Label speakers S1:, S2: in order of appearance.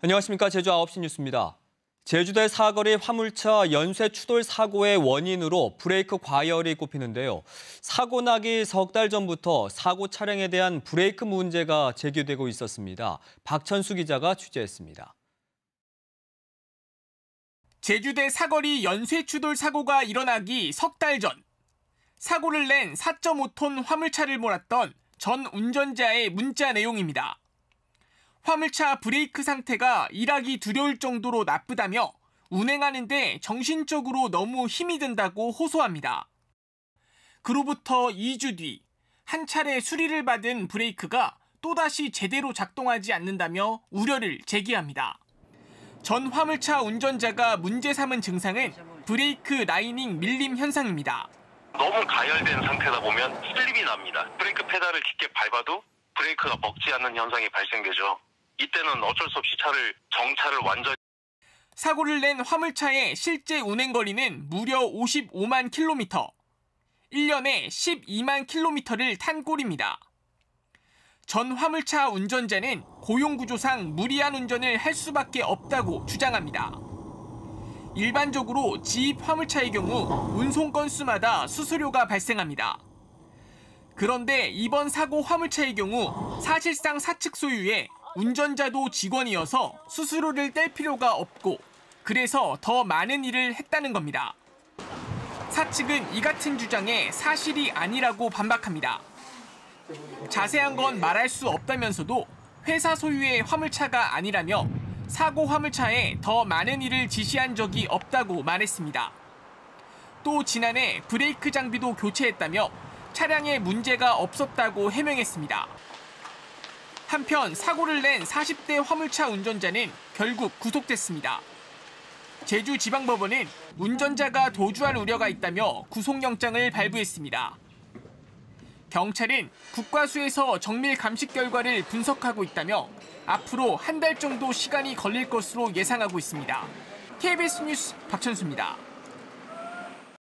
S1: 안녕하십니까. 제주 9시 뉴스입니다. 제주도의 사거리 화물차 연쇄 추돌 사고의 원인으로 브레이크 과열이 꼽히는데요. 사고 나기 석 달 전부터 사고 차량에 대한 브레이크 문제가 제기되고 있었습니다. 박천수 기자가 취재했습니다.
S2: 제주대 사거리 연쇄 추돌 사고가 일어나기 석 달 전, 사고를 낸 4.5톤 화물차를 몰았던 전 운전자의 문자 내용입니다. 화물차 브레이크 상태가 일하기 두려울 정도로 나쁘다며 운행하는데 정신적으로 너무 힘이 든다고 호소합니다. 그로부터 2주 뒤, 한 차례 수리를 받은 브레이크가 또다시 제대로 작동하지 않는다며 우려를 제기합니다. 전 화물차 운전자가 문제 삼은 증상은 브레이크 라이닝 밀림 현상입니다.
S3: 너무 가열된 상태다 보면 슬립이 납니다. 브레이크 페달을 깊게 밟아도 브레이크가 먹지 않는 현상이 발생되죠. 이때는 어쩔 수 없이 정차를 완전히.
S2: 사고를 낸 화물차의 실제 운행거리는 무려 55만 킬로미터, 1년에 12만 킬로미터를 탄 꼴입니다. 전 화물차 운전자는 고용구조상 무리한 운전을 할 수밖에 없다고 주장합니다. 일반적으로 지입 화물차의 경우 운송 건수마다 수수료가 발생합니다. 그런데 이번 사고 화물차의 경우 사실상 사측 소유에 운전자도 직원이어서 수수료를 뗄 필요가 없고 그래서 더 많은 일을 했다는 겁니다. 사측은 이 같은 주장에 사실이 아니라고 반박합니다. 자세한 건 말할 수 없다면서도 회사 소유의 화물차가 아니라며 사고 화물차에 더 많은 일을 지시한 적이 없다고 말했습니다. 또 지난해 브레이크 장비도 교체했다며 차량에 문제가 없었다고 해명했습니다. 한편 사고를 낸 40대 화물차 운전자는 결국 구속됐습니다. 제주지방법원은 운전자가 도주할 우려가 있다며 구속영장을 발부했습니다. 경찰은 국과수에서 정밀 감식 결과를 분석하고 있다며 앞으로 한 달 정도 시간이 걸릴 것으로 예상하고 있습니다. KBS 뉴스 박천수입니다.